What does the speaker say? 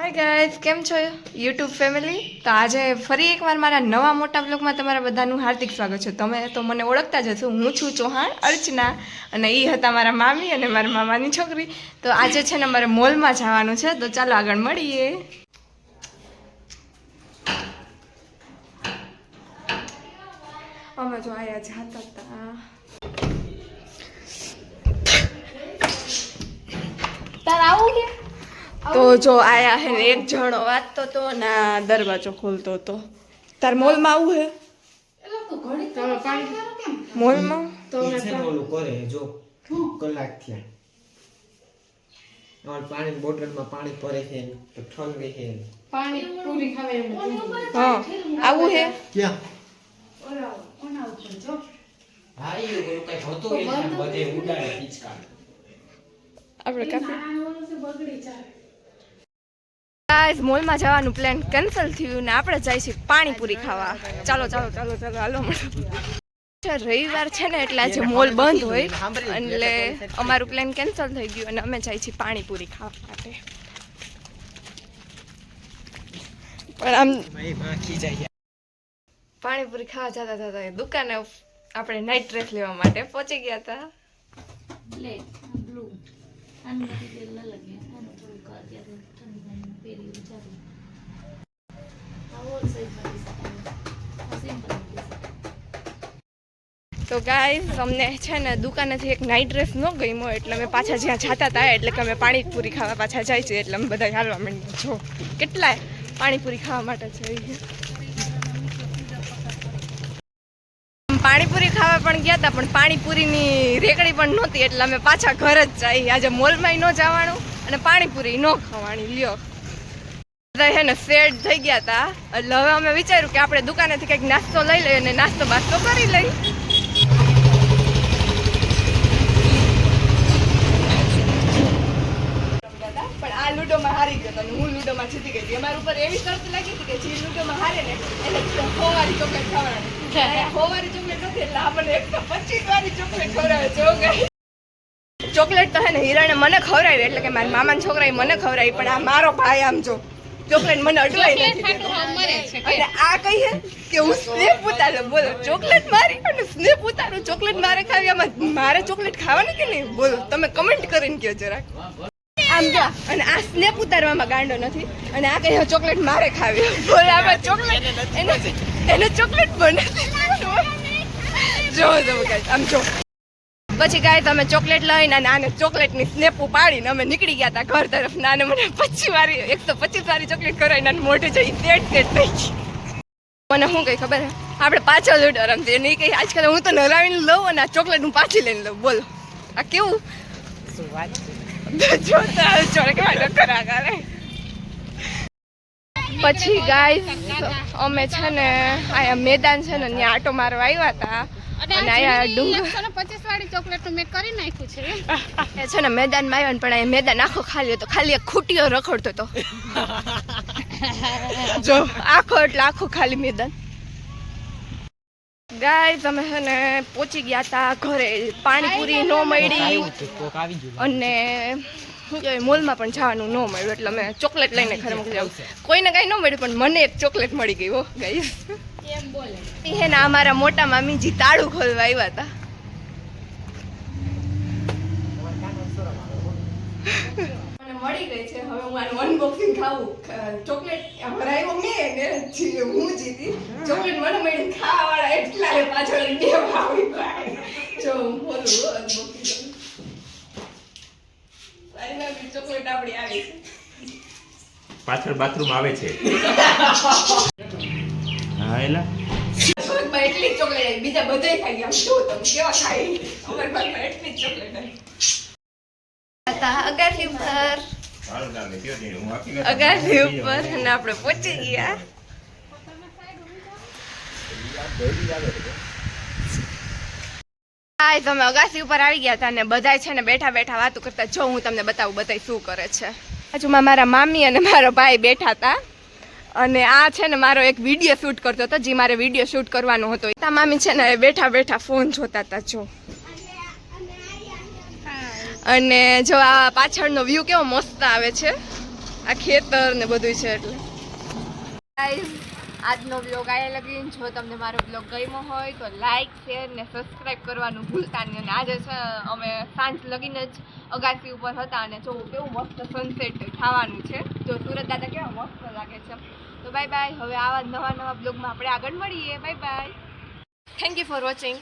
Hi guys, કેમ છો YouTube family? તો આજે ફરી એકવાર મારા નવા મોટા બ્લોગમાં તમારા બધાનું હાર્દિક સ્વાગત છે. તમે તો મને ઓળખતા જ હશો, હું છું ચૌહાણ અર્ચના અને એ હતા મારા મામી અને મારા મામાની છોકરી. તો આજે છે ને મારે મોલમાં જવાનું છે, તો ચાલો આગળ મળીએ. અમે જો આયા જતા હતા. તાર આવું કે તો જો આયા હે ને એક જણો વાંચતો તો ના દરવાજો ખોલતો હતો. તાર મોલમાં આવું હે? મોલમાં તો ઓલું કરે જો કલાક થયા પાણી બોટલમાં પાણી ભરે છે તો ઠંડી છે પાણી પૂરી ખાવે એમ. હા આવું હે ક્યાં ઓલા કોના ઉપર જો હા એ ઓલું કઈ હોતો એ બધે ઉડાડે પિચકાર આપણે કાપી નાનું છે બગડી જાય. ગાઈસ મોલમાં જવાનું પ્લાન કેન્સલ થયું ને આપણે જઈશું પાણીપુરી ખાવા. ચાલો ચાલો ચાલો ચાલો હાલો. રવિવાર છે ને એટલે આજે મોલ બંધ હોય એટલે અમારું પ્લાન કેન્સલ થઈ ગયું અને અમે જઈએ છીએ પાણીપુરી ખાવા માટે. પણ આમ પાણીપુરી ખાવા જતા જતા દુકાને આપણે નાઇટ ડ્રેસ લેવા માટે પહોંચી ગયા હતા. લે બ્લુ આનું નથી લે લગે આનું થોડું કર દે ઠંડી પેરી વિચાર આવો સહી કરી શકાય સિમ્પલ. તો ગાઈસ અમને છે ને દુકાનેથી એક નાઇટ ડ્રેસ ન ગમ્યો એટલે અમે પાછા જ્યાં જતા હતા એટલે કે અમે પાણીપુરી ખાવા પાછા જાય છે એટલે અમે બધા હાલવા માંડ્યા. જો કેટલાય પાણીપુરી ખાવા માટે જઈએ. પાણીપુરી ખાવા પણ ગયા હતા પણ પાણીપુરીની રેકડી પણ નહોતી એટલે અમે પાછા ઘર જ જઈએ. આજે મોલમાં ન જવાનું અને પાણીપુરી ન ખાવાની. લ્યો બધા છે ને સેટ થઈ ગયા હતા એટલે હવે અમે વિચાર્યું કે આપણે દુકાનેથી કંઈક નાસ્તો લઈ લઈએ અને નાસ્તો બાસ્તો કરી લઈએ. પણ આ લૂડોમાં હારી ગયો અને હું લૂડોમાં જીતી ગઈ હતી. અમારા ઉપર એવી શરત લાગી હતી કે જે લૂડોમાં હારે ને એને 100 વાળી ચોકલેટ ખવડાવવાની. 100 વાળી ચોકલેટ નથી એટલે આપણને 125 વાળી ચોકલેટ ખવડાવે. જો ગઈ ચોકલેટ તો હે ને હિરાણે મને ખવડાવી એટલે કે મારા મામાના છોકરાએ મને ખવડાવી પણ આ મારો ભાઈ આમ જો ચોકલેટ મને અડવાઈ નથી દેતો. અને આ કઈ હે કે હું સ્નેપ ઉતારું. બોલો ચોકલેટ મારી અને સ્નેપ ઉતારું. ચોકલેટ મારે ખાવી આમાં મારે ચોકલેટ ખાવાની કે નહીં? બોલો તમે કમેન્ટ કરીને કહો જરાક. આમ જો અને આ સ્નેપ ઉતારવામાં ગાંડો નથી અને આ કઈ ચોકલેટ મારે ખાવી. બોલે આમાં ચોકલેટ એને ચોકલેટ બને જો આમ જો. પછી ગાય તમે ચોકલેટ લઈને અને આને ચોકલેટની સ્નેપ પાડીને અમે નીકળી ગયા હતા ઘર તરફ. નાને મને 125 વાળી ચોકલેટ કરાવીને મોઢે જઈ સેટ થઈ ગઈ. મને શું કઈ ખબર હે આપણે પાછળ લૂડો રમતી નહીં કઈ આજકાલ હું તો નરાવીને લઉં અને આ ચોકલેટ હું પાછી લઈને લઉં. બોલો આ કેવું જોતા ચોકલેટ કરા કરે. પછી ગાય અમે છે ને અહીંયા મેદાન છે ને ત્યાં આટો મારવા આવ્યા હતા અને અહીંયા ડુંગર 125 વાળી ચોકલેટ મેં કરી નાખ્યું છે. એ છે ને મેદાનમાં આવ્યા ને પણ અહીંયા મેદાન આખો ખાલી હતો. ખાલી એક ખૂટીઓ રખડતો હતો. જો આખો એટલે આખું ખાલી મેદાન. ગાય તમે છે ને પહોંચી ગયા હતા ઘરે. પાણીપુરી ન મળી અને શું કહેવાય મોલમાં પણ જવાનું ન મળ્યું એટલે અમે ચોકલેટ લઈને ઘરે મોકલી આવું. કોઈને કાંઈ ન મળ્યું પણ મને એક ચોકલેટ મળી ગઈ. હો ગાઈસ એમ બોલે હે ને અમારા મોટા મામીજી તાળું ખોલવા આવ્યા હતા. મને મળી ગઈ છે હવે હું આનું અનબોક્સિંગ ખાવું. ચોકલેટ ભરાયો મેં ને હું જીતી. ચોકલેટ મને મળી ખાવા વાળા એટલા પાછળ બે ભાવી ભાઈ. જો હું બોલું અનબોક્સિંગ ચોકલેટ આપણી આવી છે. પાછળ બાથરૂમ આવે છે. હા એલા એટલી જ ચોકલેટ બીજા બધાય ખાઈ ગયા. જો તમે કેવા ખાઈ અમારી પાસે એટલી જ ચોકલેટ હતા અગાસી ઉપર. અગાસી ઉપર અને આપણે પહોંચી ગયા. હાય તમે અગાસી ઉપર આવી ગયા હતા અને બધાય છે ને બેઠા બેઠા વાતો કરતા. જો હું તમને બતાવું બધાય શું કરે છે. બાજુમાં મારા મામી અને મારો ભાઈ બેઠા હતા અને આ છે ને મારો એક વિડીયો શૂટ કરતો હતો જે મારે વિડીયો શૂટ કરવાનો હતો. તા મામી છે ને બેઠા બેઠા ફોન જોતા હતા. જો અને જો આ પાછળનો વ્યૂ કેવો મસ્ત આવે છે. આ ખેતર ને બધું છે એટલે ગાઈઝ આજનો બ્લોગ આયા લગીન જો તમને મારો બ્લોગ ગમ્યો હોય તો લાઈક શેર ને સબસ્ક્રાઇબ કરવાનું ભૂલતા નહીં અને આજે છે અમે સાંજ લગીને જ અગાસી ઉપર હતા અને જો કેવું મસ્ત સનસેટ થવાનું છે જો સુરત દાદા કેવા મસ્ત લાગે છે તો બાય બાય હવે આવા નવા બ્લોગમાં આપણે આગળ મળીએ bye bye thank you for watching